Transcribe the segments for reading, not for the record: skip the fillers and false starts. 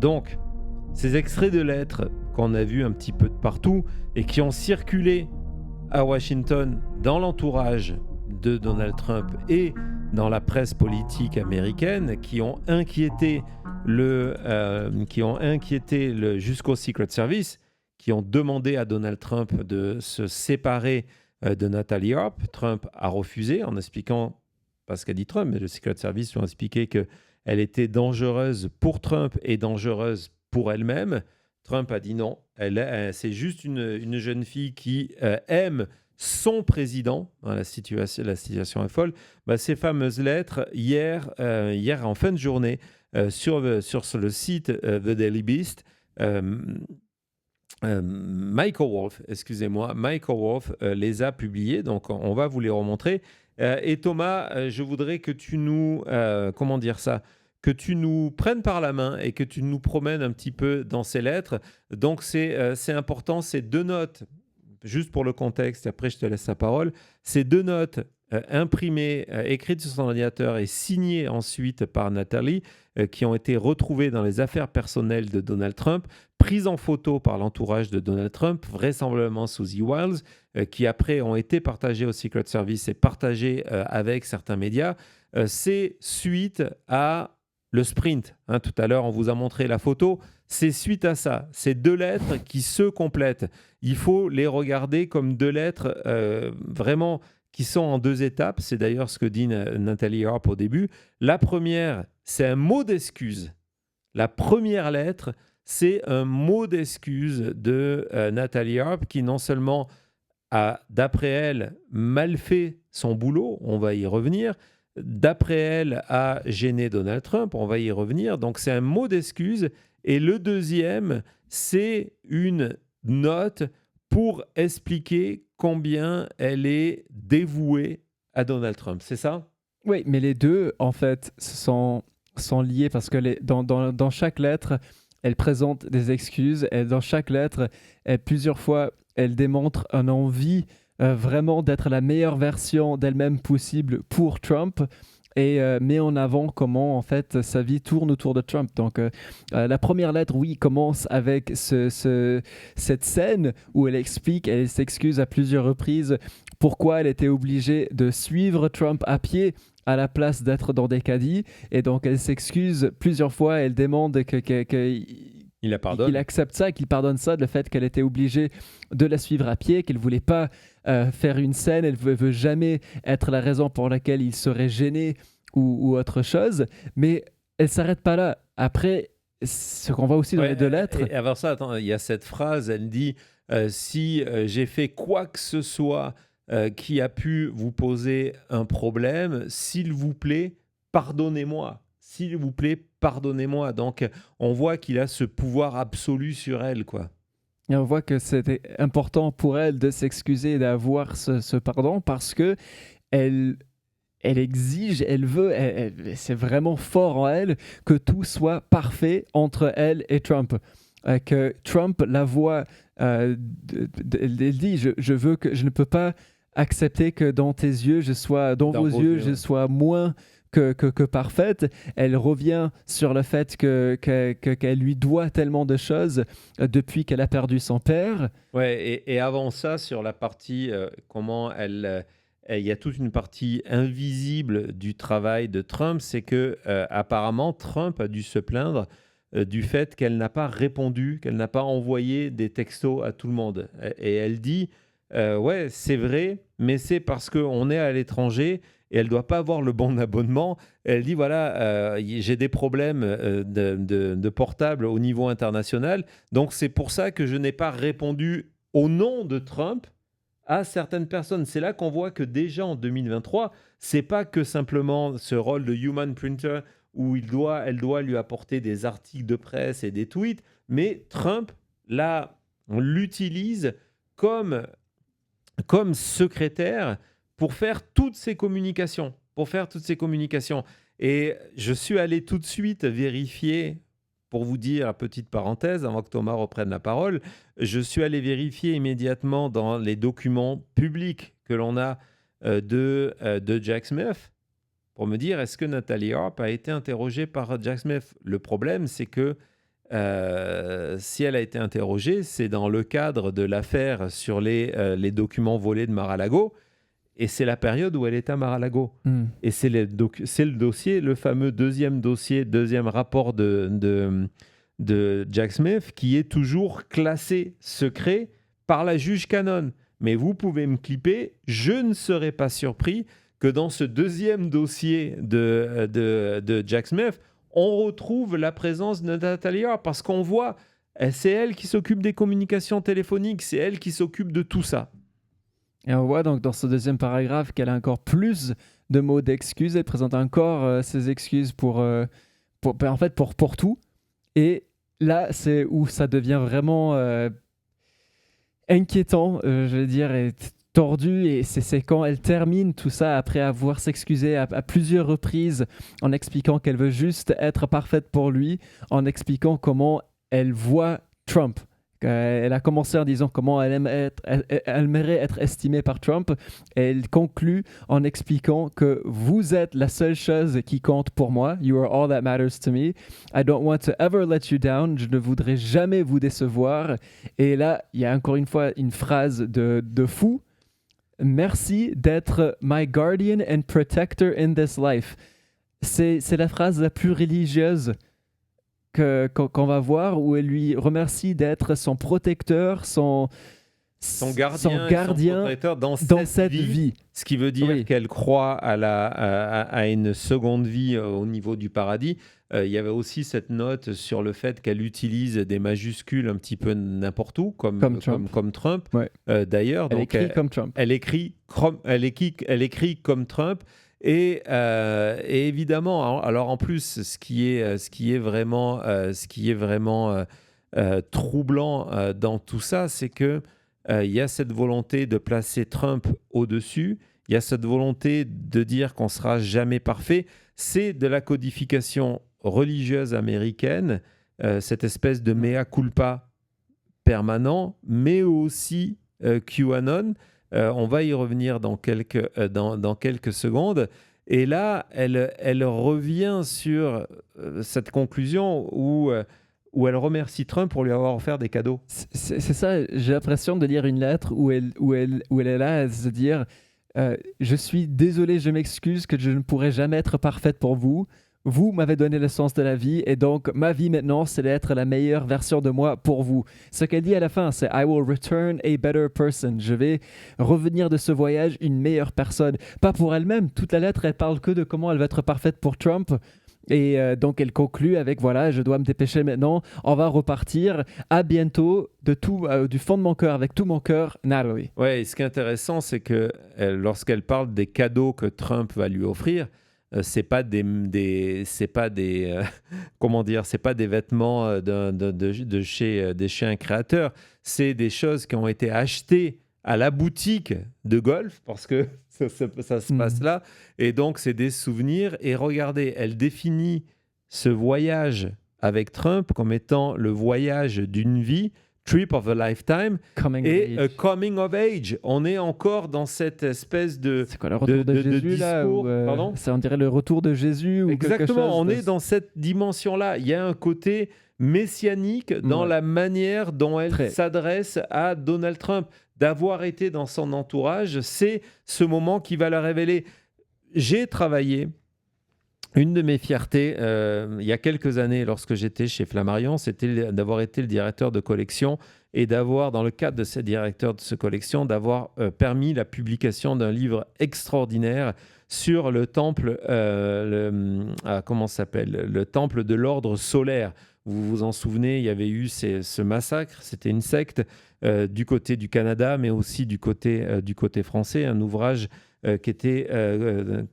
Donc, ces extraits de lettres qu'on a vus un petit peu de partout et qui ont circulé à Washington dans l'entourage de Donald Trump et dans la presse politique américaine, qui ont inquiété jusqu'au Secret Service, qui ont demandé à Donald Trump de se séparer de Natalie Arp. Trump a refusé en expliquant, pas ce qu'a dit Trump, mais le Secret Service lui a expliqué qu'elle était dangereuse pour Trump et dangereuse pour elle-même. Trump a dit non, c'est juste une jeune fille qui aime son président. La situation est folle. Ces fameuses lettres, hier en fin de journée, sur le site The Daily Beast, Michael Wolff les a publiées, donc on va vous les remontrer. Et Thomas, je voudrais que tu nous, que tu nous prennes par la main et que tu nous promènes un petit peu dans ces lettres. Donc c'est important, ces 2 notes, juste pour le contexte, et après je te laisse la parole, ces 2 notes imprimées, écrites sur son ordinateur et signées ensuite par Natalie, qui ont été retrouvées dans les affaires personnelles de Donald Trump, prises en photo par l'entourage de Donald Trump, vraisemblablement Susie Wiles, qui après ont été partagées au Secret Service et partagées avec certains médias. C'est suite à le sprint. Tout à l'heure, on vous a montré la photo. C'est suite à ça. Ces 2 lettres qui se complètent. Il faut les regarder comme 2 lettres vraiment qui sont en 2 étapes. C'est d'ailleurs ce que dit Natalie Arp au début. La première, c'est un mot d'excuse. La première lettre, c'est un mot d'excuse de Natalie Arp qui non seulement a, d'après elle, mal fait son boulot, on va y revenir, d'après elle, a gêné Donald Trump, on va y revenir. Donc c'est un mot d'excuse. Et le deuxième, c'est une note pour expliquer combien elle est dévouée à Donald Trump. C'est ça? Oui, mais les deux, en fait, sont liés parce que dans chaque lettre, elle présente des excuses. Et dans chaque lettre, plusieurs fois, elle démontre une envie vraiment d'être la meilleure version d'elle-même possible pour Trump et met en avant comment en fait sa vie tourne autour de Trump. Donc la première lettre, oui, commence avec cette scène où elle s'excuse à plusieurs reprises pourquoi elle était obligée de suivre Trump à pied à la place d'être dans des caddies. Et donc elle s'excuse plusieurs fois, elle demande qu'il accepte ça, qu'il pardonne ça, le fait qu'elle était obligée de la suivre à pied, qu'elle ne voulait pas faire une scène, elle ne veut jamais être la raison pour laquelle il serait gêné ou autre chose. Mais elle ne s'arrête pas là. Après, ce qu'on voit aussi dans les 2 lettres... Et avant ça, attends, il y a cette phrase, elle dit si j'ai fait quoi que ce soit qui a pu vous poser un problème, s'il vous plaît, pardonnez-moi. S'il vous plaît, pardonnez-moi. Donc, on voit qu'il a ce pouvoir absolu sur elle, quoi. Et on voit que c'était important pour elle de s'excuser et d'avoir ce pardon parce que elle exige, elle veut, c'est vraiment fort en elle que tout soit parfait entre elle et Trump. Que Trump la voit, elle dit, je ne peux pas accepter que dans tes yeux, dans vos yeux, je sois moins que parfaite. Elle revient sur le fait qu'elle lui doit tellement de choses depuis qu'elle a perdu son père. Ouais, et avant ça, sur la partie comment il y a toute une partie invisible du travail de Trump, c'est que apparemment Trump a dû se plaindre du fait qu'elle n'a pas répondu, qu'elle n'a pas envoyé des textos à tout le monde. Et elle dit ouais, c'est vrai, mais c'est parce qu'on est à l'étranger et elle ne doit pas avoir le bon abonnement. Elle dit, voilà, j'ai des problèmes de portable au niveau international, donc c'est pour ça que je n'ai pas répondu au nom de Trump à certaines personnes. C'est là qu'on voit que déjà en 2023, c'est pas que simplement ce rôle de human printer où elle doit lui apporter des articles de presse et des tweets, mais Trump, là, on l'utilise comme secrétaire pour faire toutes ces communications. Et je suis allé tout de suite vérifier, pour vous dire, petite parenthèse, avant que Thomas reprenne la parole, je suis allé vérifier immédiatement dans les documents publics que l'on a de Jack Smith pour me dire, est-ce que Natalie Arp a été interrogée par Jack Smith? Le problème, c'est que si elle a été interrogée, c'est dans le cadre de l'affaire sur les documents volés de Mar-a-Lago. Et c'est la période où elle est à Mar-a-Lago. Et c'est le dossier, le fameux deuxième rapport de Jack Smith, qui est toujours classé secret par la juge Cannon. Mais vous pouvez me clipper, je ne serais pas surpris que dans ce deuxième dossier de Jack Smith, on retrouve la présence de Natalia, parce qu'on voit, c'est elle qui s'occupe des communications téléphoniques, c'est elle qui s'occupe de tout ça. Et on voit donc dans ce deuxième paragraphe qu'elle a encore plus de mots d'excuses. Elle présente encore ses excuses pour tout. Et là, c'est où ça devient vraiment inquiétant, je vais dire, et tordu. Et c'est quand elle termine tout ça après avoir s'excusé à plusieurs reprises en expliquant qu'elle veut juste être parfaite pour lui, en expliquant comment elle voit Trump. Elle a commencé en disant comment elle aimerait être estimée par Trump. Et elle conclut en expliquant que vous êtes la seule chose qui compte pour moi. You are all that matters to me. I don't want to ever let you down. Je ne voudrais jamais vous décevoir. Et là, il y a encore une fois une phrase de fou. Merci d'être my guardian and protector in this life. C'est la phrase la plus religieuse qu'on va voir, où elle lui remercie d'être son protecteur, son gardien protecteur dans cette vie. Ce qui veut dire qu'elle croit à une seconde vie au niveau du paradis. Il y avait aussi cette note sur le fait qu'elle utilise des majuscules un petit peu n'importe où, comme Trump. Ouais. D'ailleurs, elle écrit comme Trump. Elle écrit comme Trump. Et évidemment, alors en plus, ce qui est vraiment troublant dans tout ça, c'est que il y a cette volonté de placer Trump au-dessus. Il y a cette volonté de dire qu'on sera jamais parfait. C'est de la codification religieuse américaine, cette espèce de mea culpa permanent, mais aussi QAnon. On va y revenir dans quelques secondes. Et là, elle revient sur cette conclusion où elle remercie Trump pour lui avoir offert des cadeaux. C'est ça, j'ai l'impression de lire une lettre où elle est là à se dire je suis désolé, je m'excuse que je ne pourrai jamais être parfaite pour vous. Vous m'avez donné le sens de la vie et donc ma vie maintenant, c'est d'être la meilleure version de moi pour vous. Ce qu'elle dit à la fin, c'est I will return a better person. Je vais revenir de ce voyage une meilleure personne. Pas pour elle-même. Toute la lettre, elle parle que de comment elle va être parfaite pour Trump. Et donc elle conclut avec voilà, je dois me dépêcher maintenant. On va repartir. À bientôt. Du fond de mon cœur, avec tout mon cœur, Natalie. Ouais. Et ce qui est intéressant, c'est que lorsqu'elle parle des cadeaux que Trump va lui offrir. C'est pas des vêtements de chez un créateur, c'est des choses qui ont été achetées à la boutique de golf parce que ça se passe là, et donc c'est des souvenirs. Et regardez, elle définit ce voyage avec Trump comme étant le voyage d'une vie, trip of a lifetime, coming of age. On est encore dans cette espèce de... C'est quoi le retour de Jésus discours, là pardon ? On dirait le retour de Jésus ou exactement, quelque chose. On est dans cette dimension-là. Il y a un côté messianique dans la manière dont elle s'adresse à Donald Trump. D'avoir été dans son entourage, c'est ce moment qui va la révéler. J'ai travaillé... Une de mes fiertés, il y a quelques années, lorsque j'étais chez Flammarion, c'était d'avoir été le directeur de collection et d'avoir, dans le cadre de ce directeur de collection, d'avoir permis la publication d'un livre extraordinaire sur le temple, le temple de l'ordre solaire. Vous vous en souvenez, il y avait eu ce massacre, c'était une secte du côté du Canada, mais aussi du côté français, un ouvrage qui était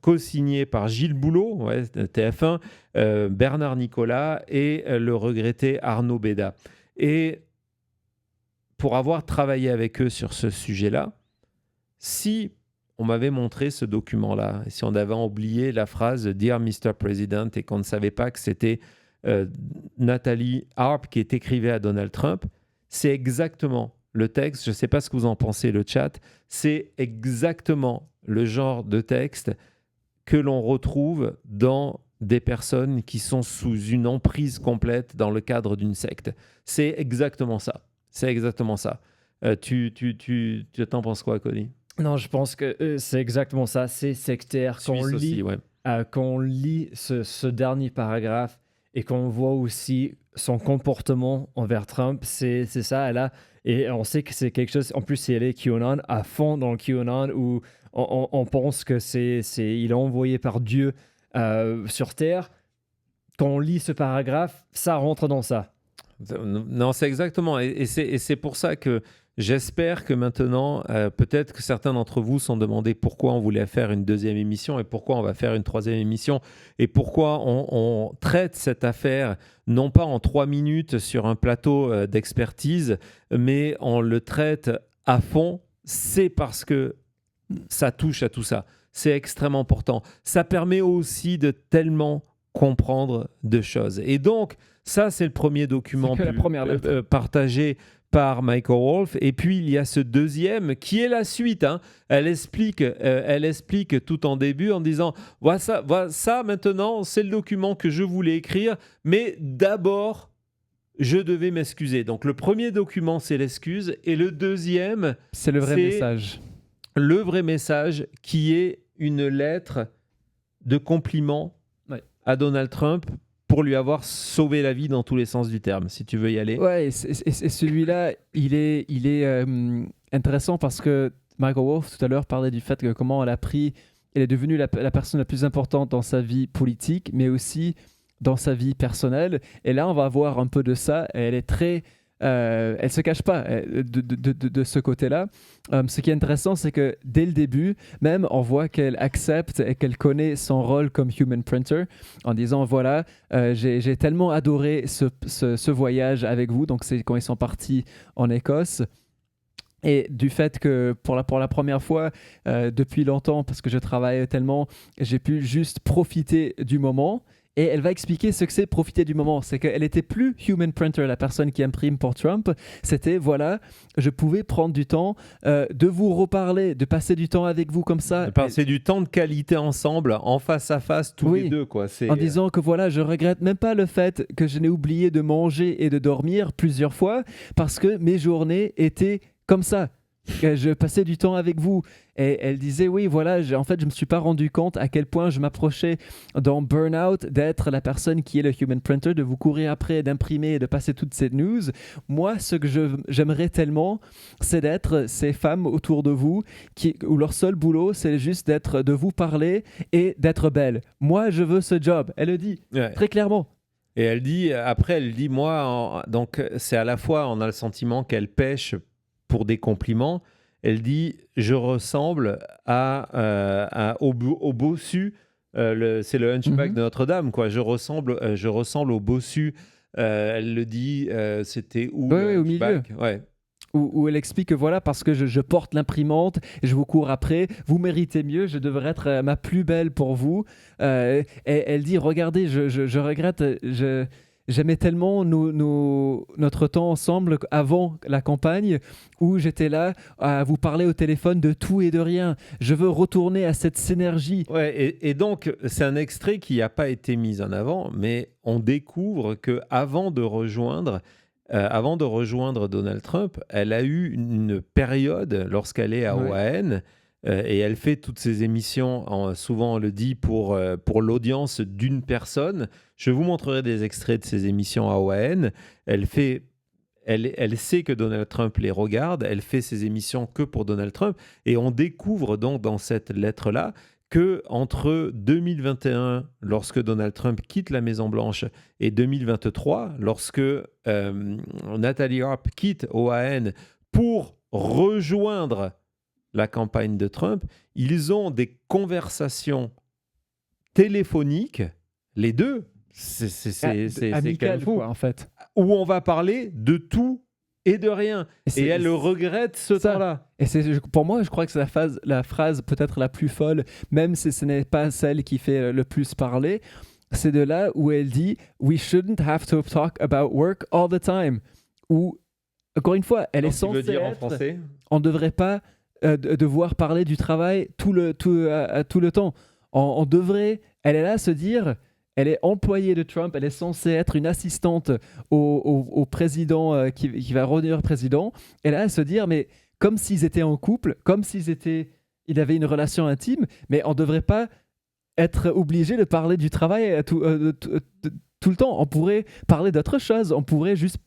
co-signé par Gilles Boulot, TF1, Bernard Nicolas et le regretté Arnaud Béda. Et pour avoir travaillé avec eux sur ce sujet-là, si on m'avait montré ce document-là, et si on avait oublié la phrase « Dear Mr. President » et qu'on ne savait pas que c'était Nathalie Harp qui écrivait à Donald Trump, c'est exactement le texte, je ne sais pas ce que vous en pensez, le chat, c'est exactement le genre de texte que l'on retrouve dans des personnes qui sont sous une emprise complète dans le cadre d'une secte. C'est exactement ça. C'est exactement ça. Tu t'en penses quoi, Cody? Non, je pense que c'est exactement ça. C'est sectaire. Quand on lit ce dernier paragraphe et qu'on voit aussi son comportement envers Trump, c'est ça. Et on sait que c'est quelque chose. En plus, elle est QAnon, à fond dans le QAnon, où on pense que il est envoyé par Dieu sur Terre. Quand on lit ce paragraphe, ça rentre dans ça. Non, c'est exactement. Et c'est pour ça que j'espère que maintenant, peut-être que certains d'entre vous se sont demandé pourquoi on voulait faire une deuxième émission et pourquoi on va faire une troisième émission et pourquoi on traite cette affaire non pas en 3 minutes sur un plateau d'expertise, mais on le traite à fond. C'est parce que ça touche à tout ça. C'est extrêmement important. Ça permet aussi de tellement comprendre de choses. Et donc, ça, c'est le premier document partagé par Michael Wolff. Et puis, il y a ce deuxième qui est la suite. Elle explique tout en début en disant « Voilà ça, maintenant, c'est le document que je voulais écrire, mais d'abord, je devais m'excuser. » Donc, le premier document, c'est l'excuse. Et le deuxième, c'est le vrai message. Le vrai message qui est une lettre de compliment à Donald Trump pour lui avoir sauvé la vie dans tous les sens du terme, si tu veux y aller. Ouais, et celui-là, il est intéressant parce que Michael Wolff, tout à l'heure, parlait du fait que comment elle est devenue la personne la plus importante dans sa vie politique, mais aussi dans sa vie personnelle. Et là, on va voir un peu de ça. Elle est très... elle se cache pas de ce côté-là. Ce qui est intéressant, c'est que dès le début, même on voit qu'elle accepte et qu'elle connaît son rôle comme human printer en disant voilà, j'ai tellement adoré ce voyage avec vous. Donc c'est quand ils sont partis en Écosse. Et du fait que pour la première fois depuis longtemps, parce que je travaille tellement, j'ai pu juste profiter du moment. Et elle va expliquer ce que c'est profiter du moment. C'est qu'elle n'était plus human printer, la personne qui imprime pour Trump. C'était, voilà, je pouvais prendre du temps de vous reparler, de passer du temps avec vous comme ça. De passer du temps de qualité ensemble, en face à face, tous les deux. Quoi. En disant que voilà, je regrette même pas le fait que je n'ai oublié de manger et de dormir plusieurs fois parce que mes journées étaient comme ça. Je passais du temps avec vous. Et elle disait, oui, voilà, en fait, je ne me suis pas rendu compte à quel point je m'approchais dans Burnout d'être la personne qui est le human printer, de vous courir après, d'imprimer et de passer toutes ces news. Moi, ce que j'aimerais tellement, c'est d'être ces femmes autour de vous où leur seul boulot, c'est juste de vous parler et d'être belle. Moi, je veux ce job. Elle le dit très clairement. Et elle dit, moi, donc c'est à la fois, on a le sentiment qu'elle pêche pour des compliments. Elle dit je ressemble au bossu, c'est le hunchback de Notre-Dame, quoi. Je ressemble au bossu. Elle le dit, c'était où au milieu. Où elle explique que voilà, parce que je porte l'imprimante, je vous cours après, vous méritez mieux, je devrais être ma plus belle pour vous. Et elle dit regardez, je regrette, j'aimais tellement notre temps ensemble avant la campagne où j'étais là à vous parler au téléphone de tout et de rien. Je veux retourner à cette synergie. Ouais, et donc, c'est un extrait qui n'a pas été mis en avant, mais on découvre qu'avant de rejoindre Donald Trump, elle a eu une période lorsqu'elle est à OAN. Et elle fait toutes ses émissions, souvent on le dit, pour l'audience d'une personne. Je vous montrerai des extraits de ses émissions à OAN. Elle sait que Donald Trump les regarde, elle fait ses émissions que pour Donald Trump. Et on découvre donc dans cette lettre-là qu'entre 2021, lorsque Donald Trump quitte la Maison-Blanche, et 2023, lorsque Nathalie Arp quitte OAN pour rejoindre la campagne de Trump, ils ont des conversations téléphoniques, les deux, c'est amical, quoi, en fait, où on va parler de tout et de rien. Et elle regrette ce temps-là. Et pour moi, je crois que c'est la phrase peut-être la plus folle, même si ce n'est pas celle qui fait le plus parler. C'est de là où elle dit « We shouldn't have to talk about work all the time ». Ou, encore une fois, elle est censée dire en français ? On ne devrait pas devoir parler du travail tout le temps. On devrait, elle est là à se dire, Elle est employée de Trump, elle est censée être une assistante au président qui va redevenir président. Et là, elle se dit, mais comme s'ils étaient en couple, comme s'ils avaient une relation intime, mais on ne devrait pas être obligé de parler du travail tout le temps. On pourrait parler d'autre chose, on pourrait juste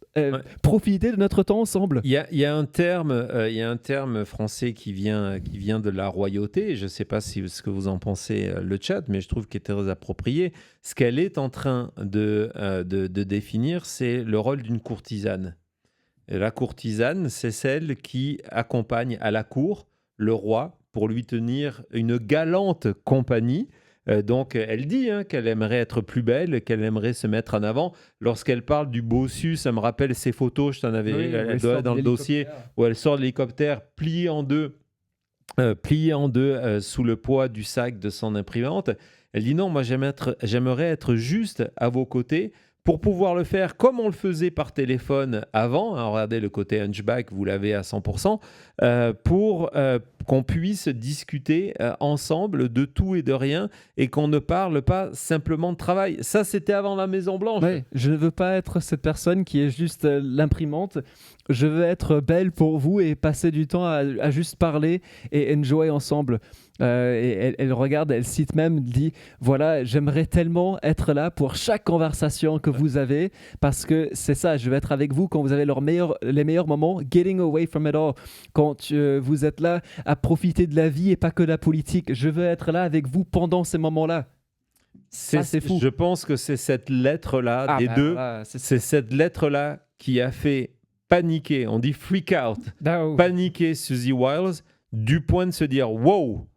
profiter de notre temps ensemble. Il y a un terme français qui vient de la royauté. Je ne sais pas ce que vous en pensez, le chat, mais je trouve qu'il est très approprié. Ce qu'elle est en train de définir, c'est le rôle d'une courtisane. Et la courtisane, c'est celle qui accompagne à la cour le roi pour lui tenir une galante compagnie. Donc, elle dit qu'elle aimerait être plus belle, qu'elle aimerait se mettre en avant. Lorsqu'elle parle du bossu, ça me rappelle ces photos, je t'en avais elle doit dans le dossier, où elle sort de l'hélicoptère pliée en deux sous le poids du sac de son imprimante. Elle dit non, moi j'aimerais être juste à vos côtés pour pouvoir le faire comme on le faisait par téléphone avant. Regardez le côté hunchback, vous l'avez à 100%, pour qu'on puisse discuter ensemble de tout et de rien et qu'on ne parle pas simplement de travail. Ça, c'était avant la Maison-Blanche. Ouais, je ne veux pas être cette personne qui est juste l'imprimante. Je veux être belle pour vous et passer du temps à juste parler et enjoy ensemble. Et elle regarde, elle cite même, dit voilà, j'aimerais tellement être là pour chaque conversation que vous avez, parce que c'est ça, je vais être avec vous quand vous avez les meilleurs moments, getting away from it all, quand vous êtes là à profiter de la vie et pas que de la politique. Je veux être là avec vous pendant ces moments-là. C'est fou. Je pense que c'est cette lettre-là des deux, voilà, c'est cette lettre-là qui a fait paniquer, on dit freak out, paniquer Suzy Wiles, du point de se dire wow,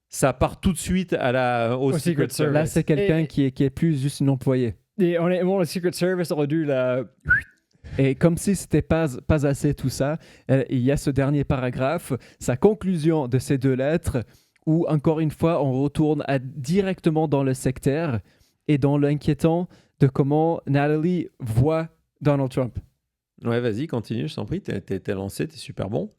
ça part tout de suite au Secret Service. Là, c'est quelqu'un qui est plus juste une employée. Et honnêtement, le Secret Service aurait dû la... Et comme si c'était pas assez tout ça, il y a ce dernier paragraphe, sa conclusion de ces deux lettres, où encore une fois, on retourne directement dans le sectaire et dans l'inquiétant de comment Natalie voit Donald Trump. Ouais, vas-y, continue, je t'en prie, t'es lancé, t'es super bon.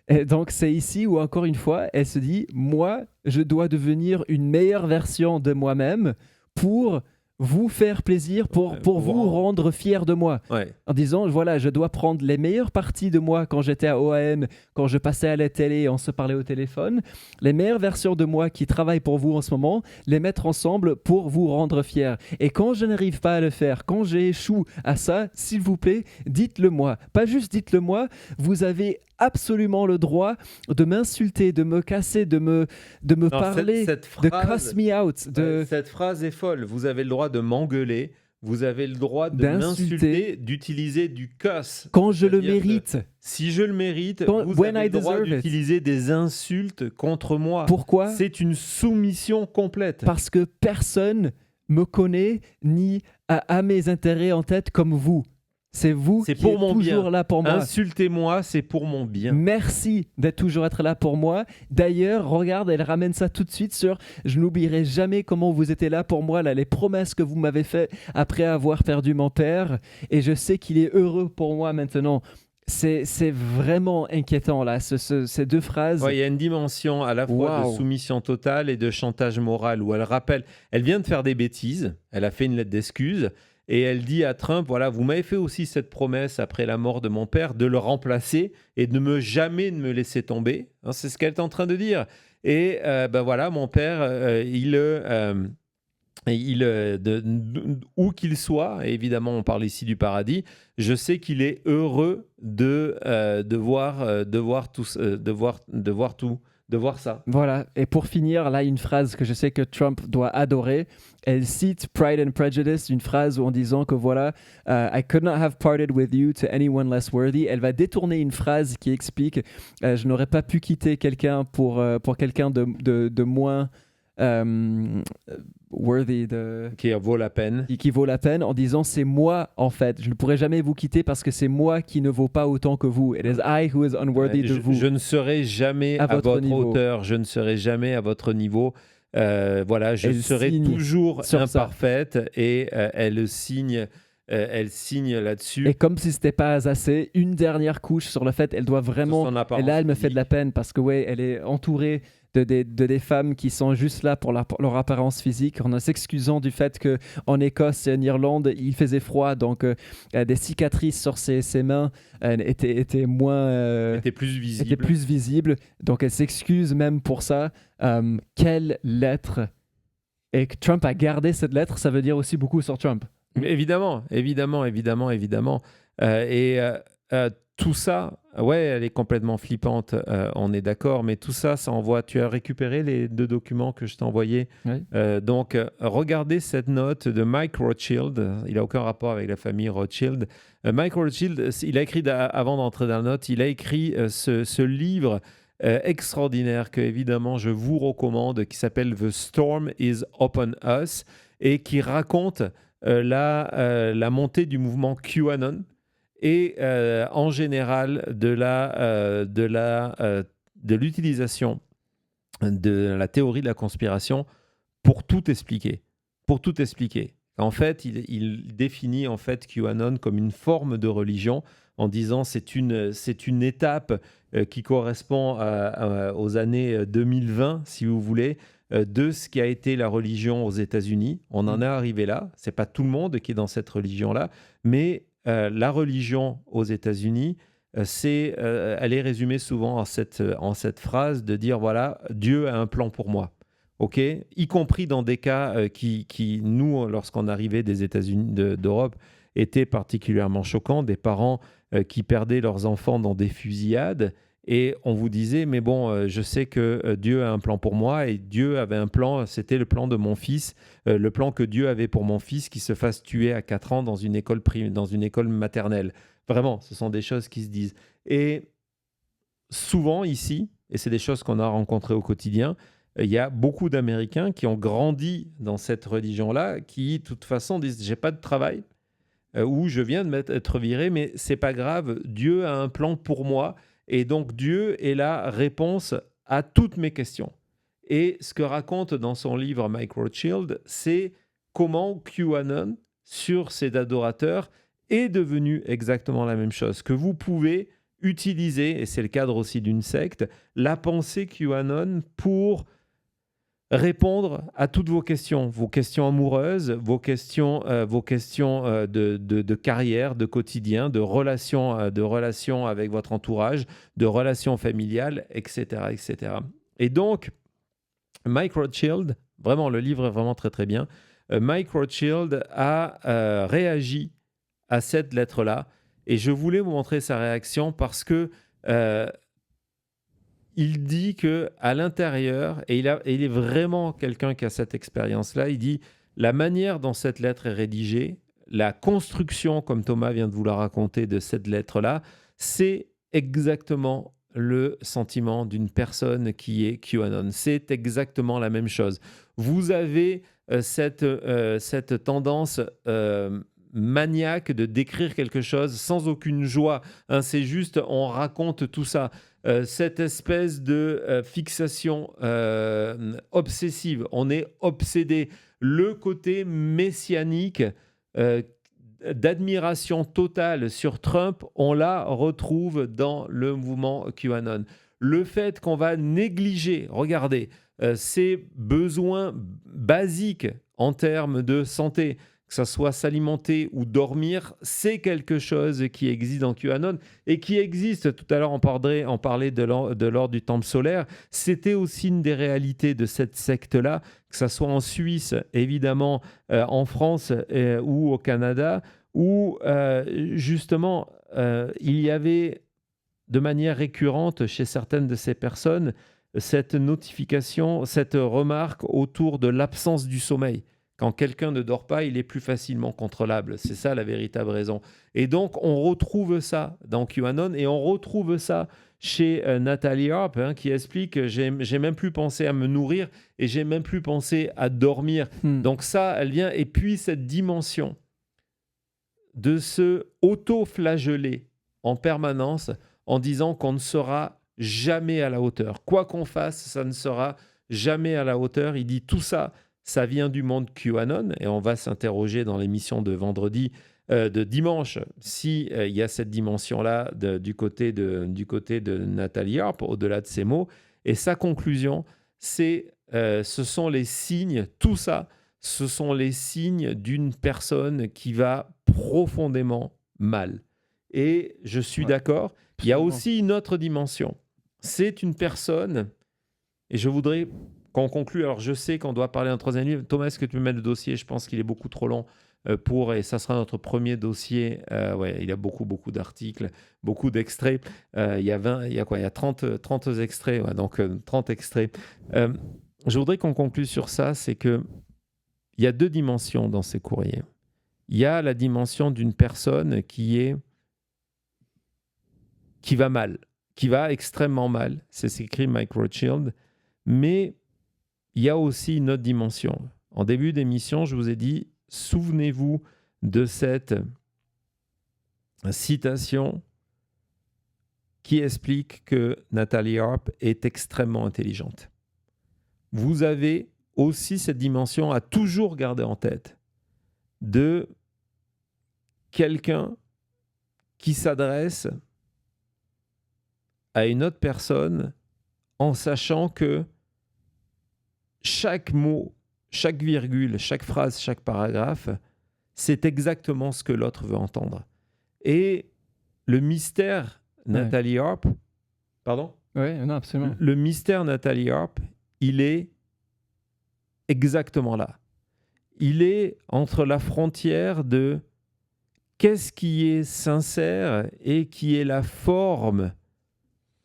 Et donc, c'est ici où, encore une fois, elle se dit, moi, je dois devenir une meilleure version de moi-même pour vous faire plaisir, pour vous rendre fier de moi. Ouais. En disant, voilà, je dois prendre les meilleures parties de moi quand j'étais à OAN, quand je passais à la télé, on se parlait au téléphone, les meilleures versions de moi qui travaillent pour vous en ce moment, les mettre ensemble pour vous rendre fier. Et quand je n'arrive pas à le faire, quand j'échoue à ça, s'il vous plaît, dites-le moi. Pas juste dites-le moi, vous avez absolument le droit de m'insulter, de me casser, de me parler, cette phrase, de cuss me out. Cette phrase est folle. Vous avez le droit de m'engueuler, vous avez le droit de m'insulter, d'utiliser du cuss. Quand je le mérite. Si je le mérite, vous avez le droit d'utiliser des insultes contre moi. Pourquoi ? C'est une soumission complète. Parce que personne me connaît ni a mes intérêts en tête comme vous. C'est vous qui êtes toujours là pour moi. Insultez-moi, c'est pour mon bien. Merci d'être toujours là pour moi. D'ailleurs, regarde, elle ramène ça tout de suite sur « Je n'oublierai jamais comment vous étiez là pour moi, là, les promesses que vous m'avez faites après avoir perdu mon père. Et je sais qu'il est heureux pour moi maintenant. » C'est vraiment inquiétant, là, ces deux phrases. Il y a une dimension à la fois de soumission totale et de chantage moral où elle vient de faire des bêtises, elle a fait une lettre d'excuse. Et elle dit à Trump, voilà, vous m'avez fait aussi cette promesse après la mort de mon père de le remplacer et de jamais me laisser tomber. Hein, c'est ce qu'elle est en train de dire. Et voilà, mon père, où qu'il soit, et évidemment on parle ici du paradis, je sais qu'il est heureux de voir ça. Voilà, et pour finir, là, une phrase que je sais que Trump doit adorer. Elle cite Pride and Prejudice, une phrase en disant que voilà, I could not have parted with you to anyone less worthy. Elle va détourner une phrase qui explique je n'aurais pas pu quitter quelqu'un pour quelqu'un de moins worthy, qui vaut la peine. Qui vaut la peine, en disant c'est moi en fait. Je ne pourrai jamais vous quitter parce que c'est moi qui ne vaut pas autant que vous. It is I who is unworthy de vous. Je ne serai jamais à votre hauteur. Je ne serai jamais à votre niveau. Voilà, je serai toujours imparfaite et elle signe elle signe là-dessus. Et comme si c'était pas assez, une dernière couche sur le fait, elle doit vraiment... Et là, elle me fait de la peine parce que ouais, elle est entourée de des femmes qui sont juste là pour leur apparence physique, en s'excusant du fait qu'en Écosse et en Irlande, il faisait froid, donc des cicatrices sur ses mains étaient moins... étaient plus visibles. Étaient plus visibles, donc elle s'excuse même pour ça. Quelle lettre! Et que Trump a gardé cette lettre, ça veut dire aussi beaucoup sur Trump. Évidemment. Tout ça, ouais, elle est complètement flippante, on est d'accord, mais tout ça, ça envoie... Tu as récupéré les 2 documents que je t'ai envoyés. Oui. Donc, regardez cette note de Mike Rothschild. Il n'a aucun rapport avec la famille Rothschild. Mike Rothschild, il a écrit, avant d'entrer dans la note, il a écrit ce livre extraordinaire que, évidemment, je vous recommande, qui s'appelle The Storm is Upon Us et qui raconte la montée du mouvement QAnon et en général de l'utilisation de la théorie de la conspiration pour tout expliquer. En fait, il définit en fait QAnon comme une forme de religion en disant c'est une étape qui correspond aux années 2020, si vous voulez, de ce qui a été la religion aux États-Unis. On en est arrivé là. C'est pas tout le monde qui est dans cette religion-là, mais la religion aux États-Unis, elle est résumée souvent en cette phrase de dire voilà, Dieu a un plan pour moi. Ok, y compris dans des cas qui, nous, lorsqu'on arrivait des États-Unis, d'Europe, étaient particulièrement choquants. Des parents qui perdaient leurs enfants dans des fusillades. Et on vous disait, mais bon, je sais que Dieu a un plan pour moi, et Dieu avait un plan, c'était le plan de mon fils, le plan que Dieu avait pour mon fils qui se fasse tuer à 4 ans dans une école maternelle. Vraiment, ce sont des choses qui se disent. Et souvent ici, et c'est des choses qu'on a rencontrées au quotidien, il y a beaucoup d'Américains qui ont grandi dans cette religion-là, qui, de toute façon, disent, j'ai pas de travail, ou je viens d'être viré, mais c'est pas grave, Dieu a un plan pour moi. Et donc, Dieu est la réponse à toutes mes questions. Et ce que raconte dans son livre Mike Rothschild, c'est comment QAnon, sur ses adorateurs, est devenu exactement la même chose. Que vous pouvez utiliser, et c'est le cadre aussi d'une secte, la pensée QAnon pour répondre à toutes vos questions amoureuses, vos questions de carrière, de quotidien, de relations avec votre entourage, de relations familiales, etc., etc. Et donc, Mike Rothschild, vraiment, le livre est vraiment très, très bien. Mike Rothschild a réagi à cette lettre-là, et je voulais vous montrer sa réaction parce que il dit qu'à l'intérieur, et il est vraiment quelqu'un qui a cette expérience-là, il dit la manière dont cette lettre est rédigée, la construction, comme Thomas vient de vous la raconter, de cette lettre-là, c'est exactement le sentiment d'une personne qui est QAnon. C'est exactement la même chose. Vous avez cette tendance maniaque de décrire quelque chose sans aucune joie. Hein, c'est juste, on raconte tout ça. Cette espèce de fixation obsessive. On est obsédé. Le côté messianique d'admiration totale sur Trump, on la retrouve dans le mouvement QAnon. Le fait qu'on va négliger, regardez, ces besoins basiques en termes de santé, que ce soit s'alimenter ou dormir, c'est quelque chose qui existe dans QAnon et qui existe. Tout à l'heure, on parlait de l'ordre du temple solaire. C'était aussi une des réalités de cette secte-là, que ce soit en Suisse, évidemment, en France ou au Canada, où justement, il y avait de manière récurrente chez certaines de ces personnes cette notification, cette remarque autour de l'absence du sommeil. Quand quelqu'un ne dort pas, il est plus facilement contrôlable. C'est ça la véritable raison. Et donc, on retrouve ça dans QAnon et on retrouve ça chez Nathalie Harp, qui explique « j'ai même plus pensé à me nourrir et j'ai même plus pensé à dormir ». Donc ça, elle vient. Et puis, cette dimension de se auto-flageller en permanence en disant qu'on ne sera jamais à la hauteur. Quoi qu'on fasse, ça ne sera jamais à la hauteur. Il dit tout ça. Ça vient du monde QAnon et on va s'interroger dans l'émission de vendredi de dimanche, si il y a cette dimension-là du côté de Nathalie Harp, au-delà de ces mots. Et sa conclusion, ce sont les signes, tout ça, ce sont les signes d'une personne qui va profondément mal. Et je suis d'accord, il y a aussi une autre dimension. C'est une personne, et je voudrais qu'on conclue, alors je sais qu'on doit parler d'un troisième livre. Thomas, est-ce que tu peux mettre le dossier? Je pense qu'il est beaucoup trop long et ça sera notre premier dossier. Il y a beaucoup d'articles, beaucoup d'extraits. Il y a 30 extraits, donc 30 extraits. Je voudrais qu'on conclue sur ça, c'est que il y a 2 dimensions dans ces courriers. Il y a la dimension d'une personne qui va mal, qui va extrêmement mal. C'est ce qu'écrit Mike Rothschild. Mais il y a aussi une autre dimension. En début d'émission, je vous ai dit, souvenez-vous de cette citation qui explique que Nathalie Harp est extrêmement intelligente. Vous avez aussi cette dimension à toujours garder en tête de quelqu'un qui s'adresse à une autre personne en sachant que chaque mot, chaque virgule, chaque phrase, chaque paragraphe, c'est exactement ce que l'autre veut entendre. Et le mystère Nathalie Harp, pardon ? Oui, non, absolument. Le mystère Nathalie Harp, il est exactement là. Il est entre la frontière de qu'est-ce qui est sincère et qui est la forme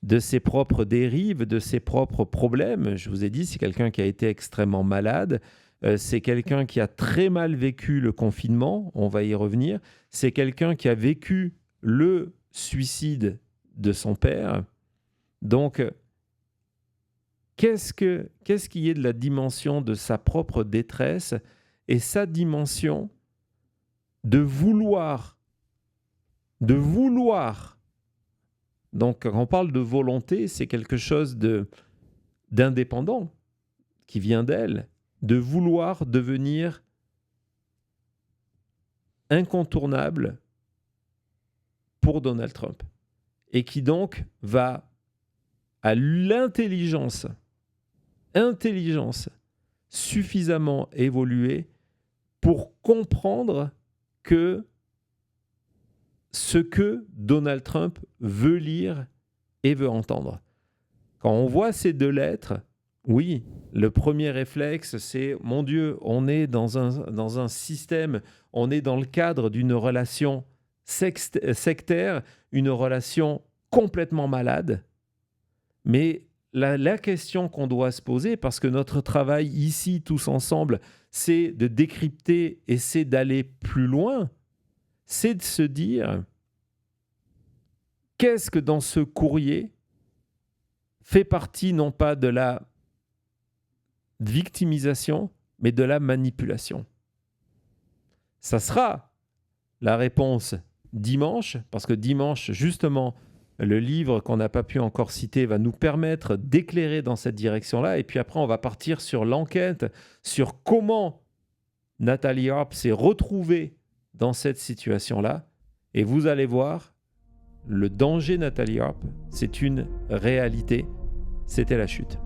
de ses propres dérives, de ses propres problèmes. Je vous ai dit, c'est quelqu'un qui a été extrêmement malade. C'est quelqu'un qui a très mal vécu le confinement. On va y revenir. C'est quelqu'un qui a vécu le suicide de son père. Donc, qu'est-ce qui est de la dimension de sa propre détresse et sa dimension de vouloir. Donc, quand on parle de volonté, c'est quelque chose d'indépendant qui vient d'elle, de vouloir devenir incontournable pour Donald Trump et qui donc va à l'intelligence suffisamment évoluée pour comprendre que ce que Donald Trump veut lire et veut entendre. Quand on voit ces 2 lettres, oui, le premier réflexe, c'est « Mon Dieu, on est dans un système, on est dans le cadre d'une relation sectaire, une relation complètement malade. » Mais la question qu'on doit se poser, parce que notre travail ici, tous ensemble, c'est de décrypter et c'est d'aller plus loin, c'est de se dire qu'est-ce que dans ce courrier fait partie non pas de la victimisation, mais de la manipulation. Ça sera la réponse dimanche, parce que dimanche, justement, le livre qu'on n'a pas pu encore citer va nous permettre d'éclairer dans cette direction-là. Et puis après, on va partir sur l'enquête, sur comment Nathalie Harp s'est retrouvée dans cette situation-là. Et vous allez voir, le danger Nathalie Harp, c'est une réalité. C'était La Chute.